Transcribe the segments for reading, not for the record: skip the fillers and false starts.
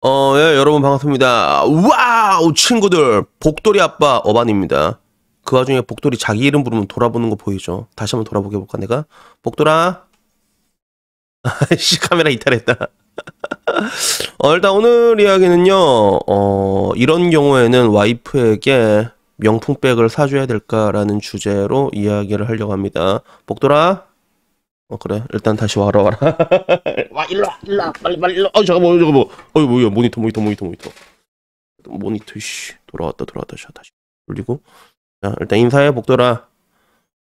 예, 여러분 반갑습니다. 와우, 친구들. 복돌이 아빠 어반입니다. 그 와중에 복돌이 자기 이름 부르면 돌아보는 거 보이죠? 다시 한번 돌아보게 볼까, 내가? 복돌아? 아이씨, 카메라 이탈했다. 일단 오늘 이야기는요, 이런 경우에는 와이프에게 명품백을 사줘야 될까라는 주제로 이야기를 하려고 합니다. 복돌아? 그래. 일단 다시 와라. 와, 일로 와. 빨리, 일로. 잠깐만, 저거 뭐. 뭐야, 모니터. 모니터, 씨. 돌아왔다, 자, 다시. 돌리고. 자, 일단 인사해, 복돌아.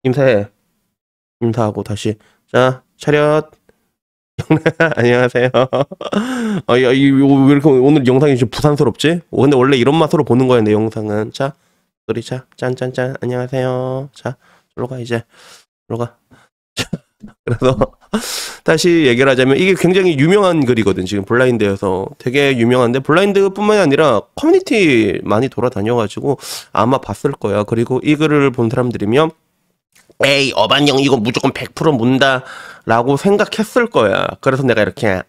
인사해. 인사하고, 다시. 자, 차렷. 안녕하세요. 왜 이렇게 오늘 영상이 좀 부산스럽지? 근데 원래 이런 맛으로 보는 거야, 내 영상은. 자, 우리 자, 짠. 안녕하세요. 자, 일로 가, 이제. 일로 가. 그래서 다시 얘기를 하자면 이게 굉장히 유명한 글이거든. 지금 블라인드에서 되게 유명한데, 블라인드뿐만이 아니라 커뮤니티 많이 돌아다녀가지고 아마 봤을 거야. 그리고 이 글을 본 사람들이면 에이, 어반형 이거 무조건 100% 문다 라고 생각했을 거야. 그래서 내가 이렇게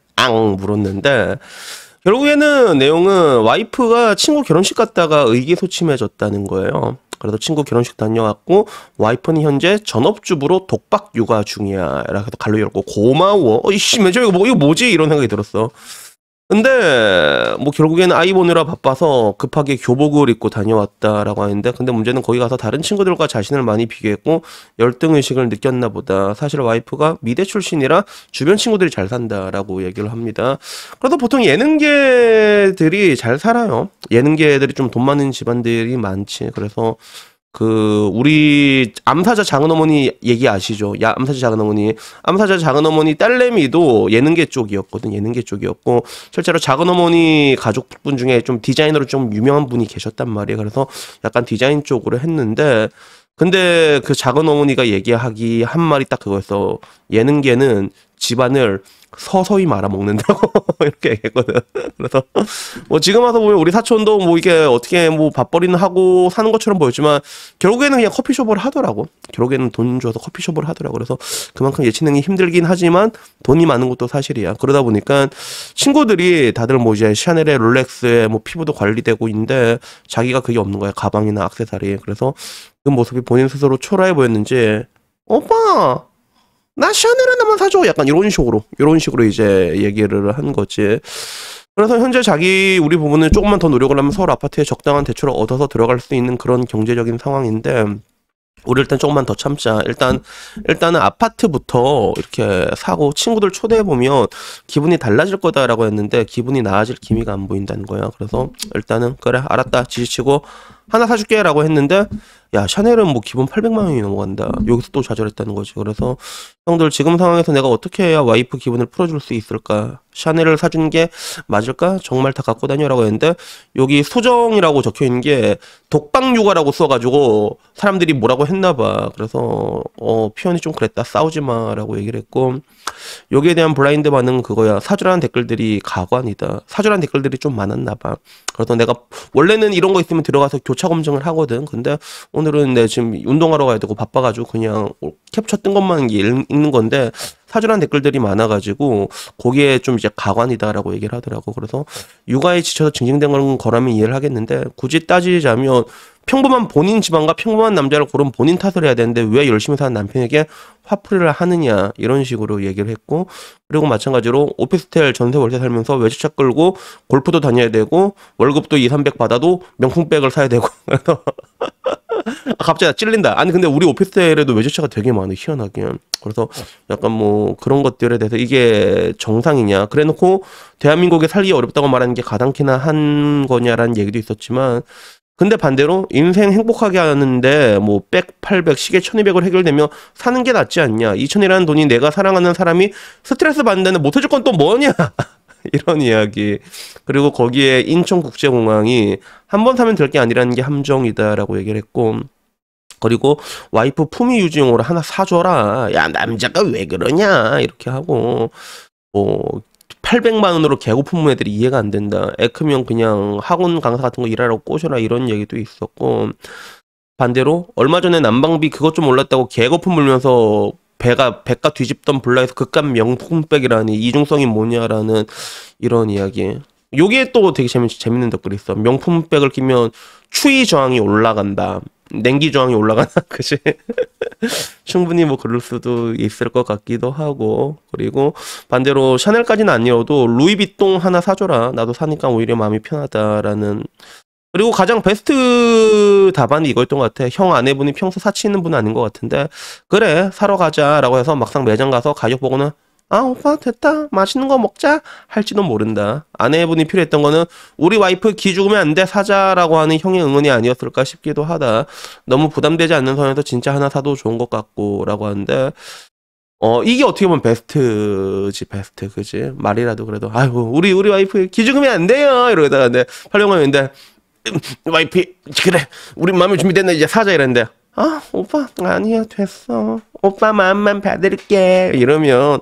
물었는데, 결국에는 내용은 와이프가 친구 결혼식 갔다가 의기소침해졌다는 거예요. 그래서 친구 결혼식 다녀왔고, 와이프는 현재 전업주부로 독박 육아 중이야. 라고 해서 갈로 열고, 고마워. 이씨, 이거 뭐지? 이런 생각이 들었어. 근데 뭐 결국에는 아이 보느라 바빠서 급하게 교복을 입고 다녀왔다라고 하는데, 근데 문제는 거기 가서 다른 친구들과 자신을 많이 비교했고 열등의식을 느꼈나 보다. 사실 와이프가 미대 출신이라 주변 친구들이 잘 산다라고 얘기를 합니다. 그래서 보통 예능계들이 잘 살아요. 예능계들이 좀 돈 많은 집안들이 많지. 그래서 우리 암사자 작은어머니 얘기 아시죠? 암사자 작은어머니 딸내미도 예능계 쪽이었거든. 예능계 쪽이었고, 실제로 작은어머니 가족분 중에 좀 디자이너로 좀 유명한 분이 계셨단 말이에요. 그래서 약간 디자인 쪽으로 했는데, 근데 그 작은어머니가 얘기하기 한 말이 딱 그거였어. 예능계는 집안을 서서히 말아먹는다고 이렇게 얘기했거든. 그래서 뭐 지금 와서 보면 우리 사촌도 뭐 이게 어떻게 뭐 밥벌이는 하고 사는 것처럼 보였지만 결국에는 그냥 커피숍을 하더라고. 결국에는 돈 줘서 커피숍을 하더라고. 그래서 그만큼 예체능이 힘들긴 하지만 돈이 많은 것도 사실이야. 그러다 보니까 친구들이 다들 뭐 이제 샤넬에 롤렉스에 뭐 피부도 관리되고 있는데 자기가 그게 없는 거야. 가방이나 액세서리. 그래서 그 모습이 본인 스스로 초라해 보였는지, 오빠 나 샤넬 하나만 사줘, 약간 이런 식으로 이제 얘기를 한 거지. 그래서 현재 우리 부부는 조금만 더 노력을 하면 서울 아파트에 적당한 대출을 얻어서 들어갈 수 있는 그런 경제적인 상황인데, 우리 일단 조금만 더 참자. 일단은 아파트부터 이렇게 사고 친구들 초대해보면 기분이 달라질 거다라고 했는데, 기분이 나아질 기미가 안 보인다는 거야. 그래서 일단은 그래, 알았다, 지지치고 하나 사줄게 라고 했는데, 야, 샤넬은 뭐 기본 800만 원이 넘어간다. 여기서 또 좌절했다는 거지. 그래서 형들, 지금 상황에서 내가 어떻게 해야 와이프 기분을 풀어줄 수 있을까? 샤넬을 사준 게 맞을까? 정말 다 갖고 다녀라고 했는데, 여기 소정이라고 적혀있는 게 독박 육아라고 써가지고 사람들이 뭐라고 했나봐. 그래서 표현이 좀 그랬다. 싸우지 마라고 얘기를 했고, 여기에 대한 블라인드 반응은 그거야. 사주라는 댓글들이 가관이다. 사주라는 댓글들이 좀 많았나봐. 그래서 내가 원래는 이런 거 있으면 들어가서 교차 검증을 하거든. 근데 오늘은 내 지금 운동하러 가야 되고 바빠가지고 그냥 캡처 뜬 것만 읽는 건데, 사주란 댓글들이 많아가지고 거기에 좀 이제 가관이다라고 얘기를 하더라고. 그래서 육아에 지쳐서 징징대는 거라면 이해를 하겠는데, 굳이 따지자면 평범한 본인 집안과 평범한 남자를 고른 본인 탓을 해야 되는데 왜 열심히 사는 남편에게 화풀이를 하느냐, 이런 식으로 얘기를 했고, 그리고 마찬가지로 오피스텔 전세 월세 살면서 외제차 끌고 골프도 다녀야 되고 월급도 200-300 받아도 명품백을 사야 되고 그래서 갑자기 찔린다. 아니 근데 우리 오피스텔에도 외제차가 되게 많아, 희한하게. 그래서 약간 뭐 그런 것들에 대해서 이게 정상이냐, 그래놓고 대한민국에 살기 어렵다고 말하는 게 가당키나 한 거냐라는 얘기도 있었지만, 근데 반대로 인생 행복하게 하는데 뭐 100, 800, 시계 1200을 해결되면 사는 게 낫지 않냐. 2000이라는 돈이 내가 사랑하는 사람이 스트레스 받는데 못 해줄 건 또 뭐냐. 이런 이야기. 그리고 거기에 인천국제공항이 한 번 사면 될 게 아니라는 게 함정이다라고 얘기를 했고, 그리고 와이프 품위 유지용으로 하나 사줘라. 야, 남자가 왜 그러냐. 이렇게 하고, 뭐 800만 원으로 개고픈 애들이 이해가 안 된다. 애 크면 그냥 학원 강사 같은 거 일하라고 꼬셔라, 이런 얘기도 있었고, 반대로 얼마 전에 난방비 그것 좀 올랐다고 개거품 물면서 배가 뒤집던 블라에서 극감 명품백이라니 이중성이 뭐냐라는 이런 이야기. 요게 또 되게 재밌는 댓글이 있어. 명품백을 끼면 추위 저항이 올라간다. 냉기 저항이 올라간다. 그치? 충분히 뭐 그럴 수도 있을 것 같기도 하고. 그리고 반대로 샤넬까지는 아니어도 루이비통 하나 사줘라. 나도 사니까 오히려 마음이 편하다라는. 그리고 가장 베스트 답안이 이거였던 것 같아. 형 아내분이 평소 사치는 분은 아닌 것 같은데 그래 사러 가자라고 해서 막상 매장 가서 가격 보고는 아 오빠 됐다 맛있는 거 먹자 할지도 모른다. 아내분이 필요했던 거는 우리 와이프 기 죽으면 안 돼 사자라고 하는 형의 응원이 아니었을까 싶기도 하다. 너무 부담되지 않는 선에서 진짜 하나 사도 좋은 것 같고 라고 하는데 이게 어떻게 보면 베스트지 베스트 그지. 말이라도 그래도 아이고 우리 와이프 기 죽으면 안 돼요 이러다가 근데 팔령하는데 와이프 그래 우리 마음이 준비됐나 이제 사자 이랬는데 아 오빠 아니야 됐어 오빠 마음만 받을게 이러면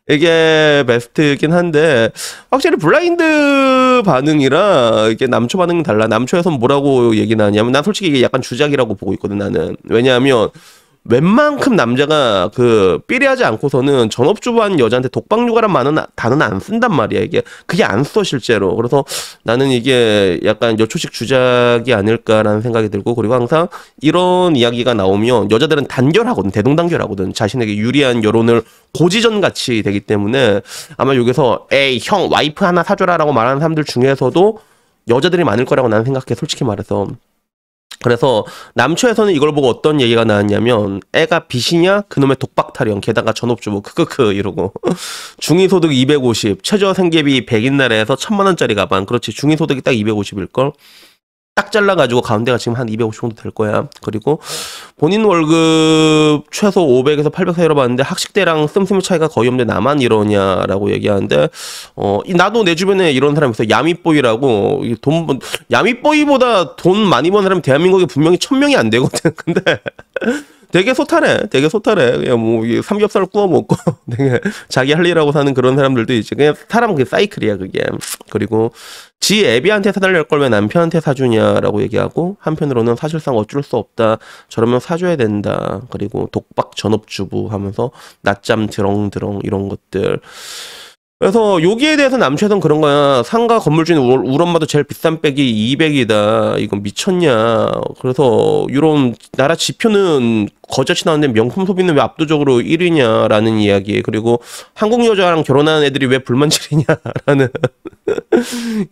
이게 베스트긴 한데 확실히 블라인드 반응이라 이게 남초 반응은 달라. 남초에선 뭐라고 얘기는 하냐면 난 솔직히 이게 약간 주작이라고 보고 있거든 나는. 왜냐하면 웬만큼 남자가 그 삐리하지 않고서는 전업주부한 여자한테 독박육아란 단어는 안 쓴단 말이야. 이게 그게 안 써 실제로. 그래서 나는 이게 약간 여초식 주작이 아닐까라는 생각이 들고 그리고 항상 이런 이야기가 나오면 여자들은 단결하거든. 대동단결하거든. 자신에게 유리한 여론을 고지전같이 되기 때문에 아마 여기서 에이 형 와이프 하나 사줘라라고 말하는 사람들 중에서도 여자들이 많을 거라고 나는 생각해 솔직히 말해서. 그래서 남초에서는 이걸 보고 어떤 얘기가 나왔냐면 애가 빚이냐 그놈의 독박 타령 게다가 전업주부 크크크 이러고 중위소득 250 최저 생계비 100인 나라에서 1000만원짜리 가방 그렇지 중위소득이 딱 250일걸 딱 잘라가지고 가운데가 지금 한 250 정도 될 거야. 그리고 본인 월급 최소 500에서 800 사이로 봤는데 학식대랑 씀씀이 차이가 거의 없는데 나만 이러냐라고 얘기하는데 나도 내 주변에 이런 사람이 있어. 야미보이라고 야미보이보다 돈 많이 버는 사람이 대한민국에 분명히 1000명이 안 되거든. 근데 되게 소탈해. 그냥 뭐 삼겹살 구워 먹고 되게 자기 할 일하고 사는 그런 사람들도 있지. 그냥 사람 그 사이클이야 그게. 그리고 지 애비한테 사달랄 걸 왜 남편한테 사주냐라고 얘기하고 한편으로는 사실상 어쩔 수 없다. 저러면 사줘야 된다. 그리고 독박 전업주부 하면서 낮잠 드렁드렁 이런 것들. 그래서 여기에 대해서 남초에서는 그런 거야. 상가 건물주인 우리 엄마도 제일 비싼 백이 200이다. 이건 미쳤냐. 그래서 이런 나라 지표는 거저치 나왔는데 명품 소비는 왜 압도적으로 1위냐라는 이야기. 그리고 한국 여자랑 결혼한 애들이 왜 불만질이냐라는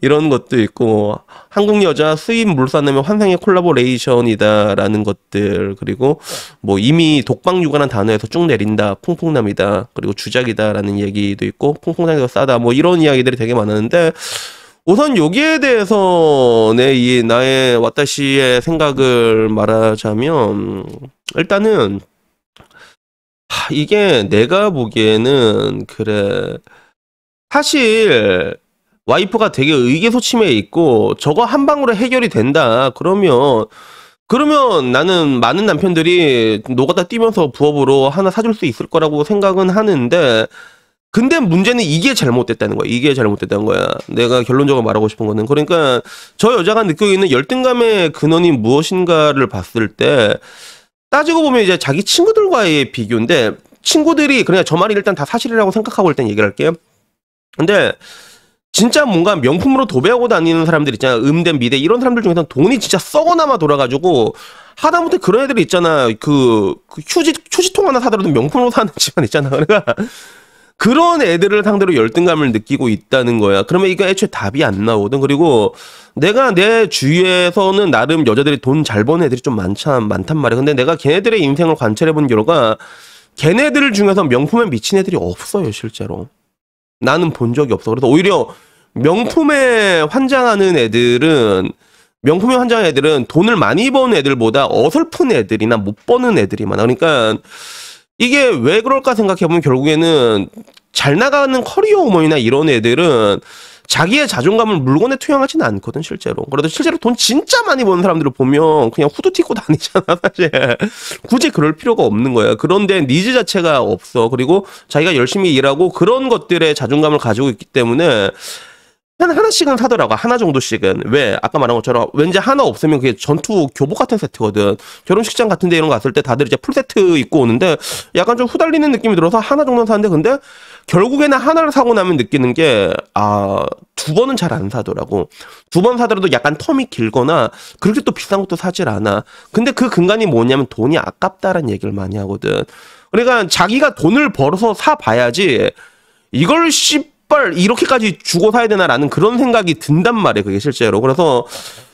이런 것도 있고 한국 여자 수입 물산하면 환상의 콜라보레이션이다라는 것들. 그리고 뭐 이미 독박육아라는 단어에서 쭉 내린다. 퐁퐁남이다. 그리고 주작이다라는 얘기도 있고 퐁퐁남이 싸다. 뭐 이런 이야기들이 되게 많았는데 우선 여기에 대해서 나의 와타시의 생각을 말하자면 일단은 이게 내가 보기에는 그래 사실 와이프가 되게 의기소침해 있고 저거 한 방으로 해결이 된다 그러면 나는 많은 남편들이 노가다 뛰면서 부업으로 하나 사줄 수 있을 거라고 생각은 하는데 근데 문제는 이게 잘못됐다는 거야. 이게 잘못됐다는 거야. 내가 결론적으로 말하고 싶은 거는. 그러니까 저 여자가 느끼고 있는 열등감의 근원이 무엇인가를 봤을 때 따지고 보면 이제 자기 친구들과의 비교인데 친구들이 그냥 저 말이 일단 다 사실이라고 생각하고 일단 얘기를 할게요. 근데 진짜 뭔가 명품으로 도배하고 다니는 사람들 있잖아. 음대, 미대 이런 사람들 중에서는 돈이 진짜 썩어나마 돌아가지고 하다못해 그런 애들이 있잖아. 그 휴지통 하나 사더라도 명품으로 사는 집안 있잖아. 그러니까 그런 애들을 상대로 열등감을 느끼고 있다는 거야. 그러면 이거 애초에 답이 안 나오든. 그리고 내가 내 주위에서는 나름 여자들이 돈 잘 버는 애들이 좀 많단 말이야. 근데 내가 걔네들의 인생을 관찰해본 결과 걔네들 중에서 명품에 미친 애들이 없어요, 실제로. 나는 본 적이 없어. 그래서 오히려 명품에 환장하는 애들은 돈을 많이 버는 애들보다 어설픈 애들이나 못 버는 애들이 많아. 그러니까 이게 왜 그럴까 생각해보면 결국에는 잘 나가는 커리어 우먼이나 이런 애들은 자기의 자존감을 물건에 투영하지는 않거든 실제로. 그래도 실제로 돈 진짜 많이 버는 사람들을 보면 그냥 후드 튀고 다니잖아 사실. 굳이 그럴 필요가 없는 거야. 그런데 니즈 자체가 없어. 그리고 자기가 열심히 일하고 그런 것들에 자존감을 가지고 있기 때문에 하나씩은 사더라고. 하나 정도씩은. 왜? 아까 말한 것처럼 왠지 하나 없으면 그게 전투 교복 같은 세트거든. 결혼식장 같은 데 이런 거 갔을 때 다들 이제 풀세트 입고 오는데 약간 좀 후달리는 느낌이 들어서 하나 정도는 사는데 근데 결국에는 하나를 사고 나면 느끼는 게 두 번은 잘 안 사더라고. 두 번 사더라도 약간 텀이 길거나 그렇게 또 비싼 것도 사질 않아. 근데 그 근간이 뭐냐면 돈이 아깝다라는 얘기를 많이 하거든. 그러니까 자기가 돈을 벌어서 사봐야지 이걸 씨발 이렇게까지 주고 사야 되나라는 그런 생각이 든단 말이에요. 그게 실제로. 그래서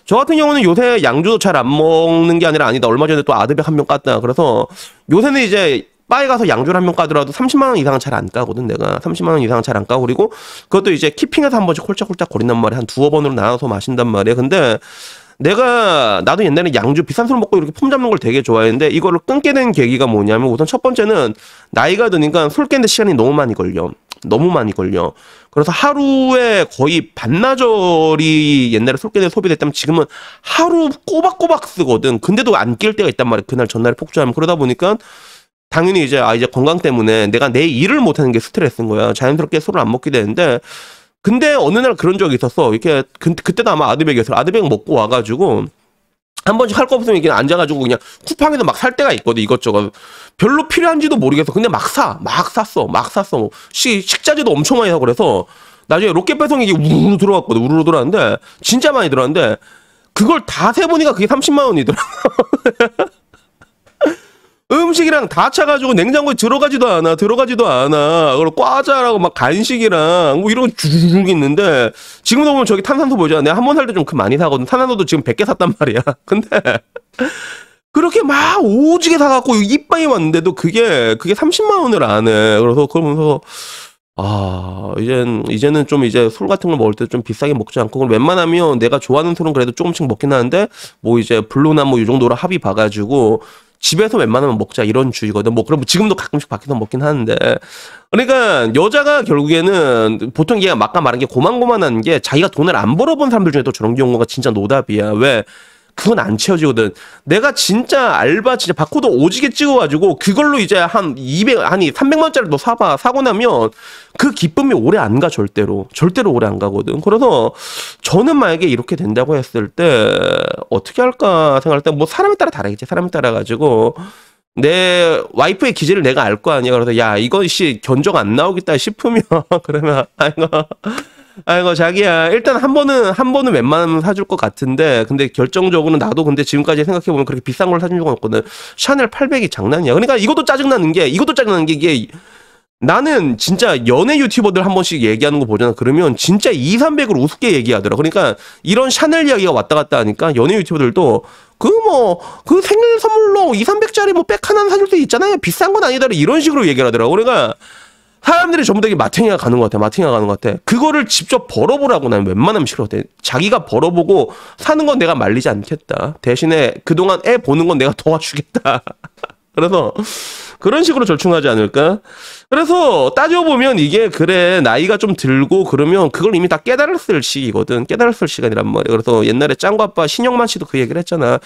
저 같은 경우는 요새 양주도 잘 안 먹는 게 아니라 아니다. 얼마 전에 또 아드백 한 병 깠다. 그래서 요새는 이제 바에 가서 양주를 한 병 까더라도 30만 원 이상은 잘 안 까거든. 내가 30만 원 이상은 잘 안 까고 그리고 그것도 이제 키핑해서 한 번씩 홀짝홀짝 거린단 말이야. 한 두어 번으로 나눠서 마신단 말이야. 근데 나도 옛날에 양주 비싼 술 먹고 이렇게 폼 잡는 걸 되게 좋아했는데 이거를 끊게 된 계기가 뭐냐면 우선 첫 번째는 나이가 드니까 술 깨는데 시간이 너무 많이 걸려. 너무 많이 걸려. 그래서 하루에 거의 반나절이 옛날에 술 깨는데 소비됐다면 지금은 하루 꼬박꼬박 쓰거든. 근데도 안 낄 때가 있단 말이야. 그날 전날에 폭주하면. 그러다 보니까 당연히 이제 건강 때문에 내가 내 일을 못하는 게 스트레스인 거야. 자연스럽게 술을 안 먹게 되는데 근데 어느 날 그런 적이 있었어. 이렇게 그때도 아마 아드백이었어. 아드백 먹고 와가지고 한 번씩 할 거 없으면 이렇게 앉아가지고 그냥 쿠팡에서 막 살 때가 있거든. 이것저것 별로 필요한지도 모르겠어. 근데 막 샀어. 식자재도 엄청 많이 사고 그래서 나중에 로켓 배송이 우르르 들어왔거든. 우르르 들어왔는데 진짜 많이 들어왔는데 그걸 다 세보니까 그게 30만 원이더라. 음식이랑 다 차가지고 냉장고에 들어가지도 않아. 그리고 과자라고 막 간식이랑 뭐 이런 거 주르륵 있는데 지금도 보면 저기 탄산수 보잖아. 내가 한 번 살 때 좀 많이 사거든. 탄산수도 지금 100개 샀단 말이야. 근데 그렇게 막 오지게 사갖고 이빠이 왔는데도 그게 30만 원을 안 해. 그래서 그러면서 이제는 좀 이제 술 같은 걸 먹을 때 좀 비싸게 먹지 않고 웬만하면 내가 좋아하는 술은 그래도 조금씩 먹긴 하는데 뭐 이제 블루나 뭐 이 정도로 합의 봐가지고 집에서 웬만하면 먹자 이런 주의거든. 뭐 그럼 지금도 가끔씩 밖에서 먹긴 하는데 그러니까 여자가 결국에는 보통 얘가 아까 말한 게 고만고만한 게 자기가 돈을 안 벌어본 사람들 중에 또 저런 경우가 진짜 노답이야. 왜? 그건 안 채워지거든. 내가 진짜 알바 진짜 바코드 오지게 찍어가지고 그걸로 이제 한 300만 원짜리 너 사봐. 사고 나면 그 기쁨이 오래 안 가. 절대로 오래 안 가거든. 그래서 저는 만약에 이렇게 된다고 했을 때 어떻게 할까 생각할 때 뭐 사람에 따라 다르겠지. 사람에 따라 가지고 내 와이프의 기질을 내가 알 거 아니야. 그래서 야 이건 견적 안 나오겠다 싶으면 그러면 아이고 자기야 일단 한 번은 웬만하면 사줄 것 같은데 근데 결정적으로는 나도 근데 지금까지 생각해보면 그렇게 비싼 걸 사준 적은 없거든. 샤넬 800이 장난이야. 그러니까 이것도 짜증나는 게 이게 나는 진짜 연애 유튜버들 한 번씩 얘기하는 거 보잖아. 그러면 진짜 200~300을 우습게 얘기하더라. 그러니까 이런 샤넬 이야기가 왔다 갔다 하니까 연애 유튜버들도 그 생일 선물로 200~300짜리 뭐 백 하나 사줄 수 있잖아요. 비싼 건 아니다. 이런 식으로 얘기를 하더라고. 그러니까 사람들이 전부 다 이게 마탱이가 가는 것 같아. 그거를 직접 벌어보라고 나는 웬만하면 싫거든. 자기가 벌어보고 사는 건 내가 말리지 않겠다. 대신에 그동안 애 보는 건 내가 도와주겠다. 그래서 그런 식으로 절충하지 않을까? 그래서 따져보면 이게 그래 나이가 좀 들고 그러면 그걸 이미 다 깨달았을 시기거든. 깨달았을 시간이란 말이야. 그래서 옛날에 짱구 아빠 신영만 씨도 그 얘기를 했잖아.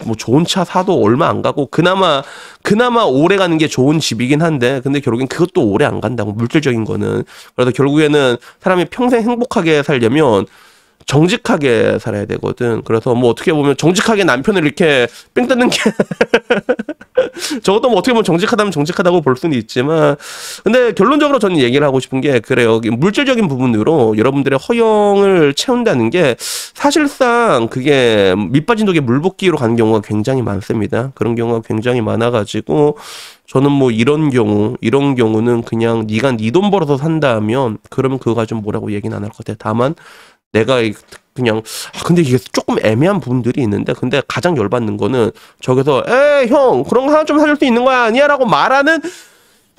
뭐 좋은 차 사도 얼마 안 가고 그나마 오래 가는 게 좋은 집이긴 한데 근데 결국엔 그것도 오래 안 간다고 물질적인 거는. 그래서 결국에는 사람이 평생 행복하게 살려면 정직하게 살아야 되거든. 그래서 뭐 어떻게 보면 정직하게 남편을 이렇게 뺑 뜯는 게 저것도 뭐 어떻게 보면 정직하다면 정직하다고 볼 수는 있지만 근데 결론적으로 저는 얘기를 하고 싶은 게 그래요. 물질적인 부분으로 여러분들의 허영을 채운다는 게 사실상 그게 밑빠진 독에 물 붓기로 가는 경우가 굉장히 많습니다. 그런 경우가 굉장히 많아가지고 저는 뭐 이런 경우는 그냥 네가 네 돈 벌어서 산다면 그러면 그거 좀 뭐라고 얘기는 안 할 것 같아. 다만 내가 그냥 근데 이게 조금 애매한 부분들이 있는데 근데 가장 열받는 거는 저기서 에이 형 그런 거 하나 좀 사줄 수 있는 거야 아니야 라고 말하는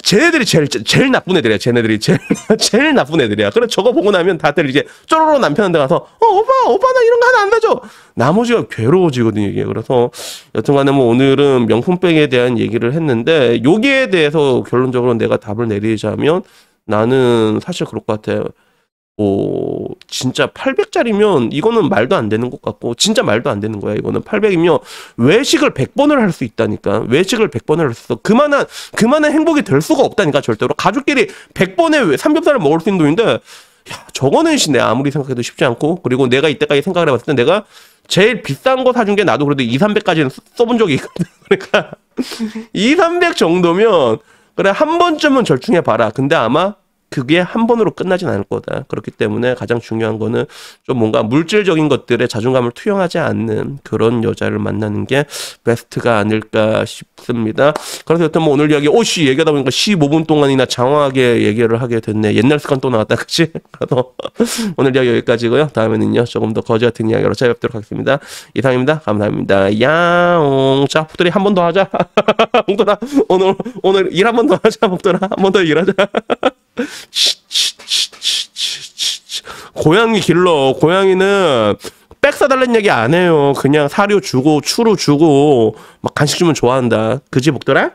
쟤네들이 제일 나쁜 애들이야. 쟤네들이 제일 나쁜 애들이야. 그래 저거 보고 나면 다들 이제 쪼로로 남편한테 가서 오빠 나 이런 거 하나 안 사줘. 나머지가 괴로워지거든요 이게. 그래서 여튼간에 뭐 오늘은 명품백에 대한 얘기를 했는데 여기에 대해서 결론적으로 내가 답을 내리자면 나는 사실 그럴 것 같아요. 진짜 800짜리면 이거는 말도 안 되는 것 같고 진짜 말도 안 되는 거야. 이거는 800이면 외식을 100번을 할 수 있다니까. 외식을 100번을 할 수 있어. 그만한 행복이 될 수가 없다니까. 절대로 가족끼리 100번에 삼겹살을 먹을 수 있는 돈인데 야, 저거는 내 아무리 생각해도 쉽지 않고, 그리고 내가 이때까지 생각을 해봤을 때 내가 제일 비싼 거 사준 게 나도 그래도 2, 300까지는 써본 적이 있거든. 그러니까 2, 300 정도면 그래 한 번쯤은 절충해봐라. 근데 아마 그게 한 번으로 끝나진 않을 거다. 그렇기 때문에 가장 중요한 거는 좀 뭔가 물질적인 것들에 자존감을 투영하지 않는 그런 여자를 만나는 게 베스트가 아닐까 싶습니다. 그래서 여튼 뭐 오늘 이야기 오씨 얘기하다 보니까 15분 동안이나 장황하게 얘기를 하게 됐네. 옛날 습관 또 나왔다. 그치? 그래서 오늘 이야기 여기까지고요. 다음에는요 조금 더 거지 같은 이야기로 찾아뵙도록 하겠습니다. 이상입니다. 감사합니다. 야옹. 자 복돌이 한 번 더 하자. 복돌아 오늘 일 한 번 더 하자. 복돌아 한 번 더 일하자. 고양이 길러. 고양이는 백 사달라는 얘기 안 해요. 그냥 사료 주고 추루 주고 막 간식 주면 좋아한다. 그지 복돌아?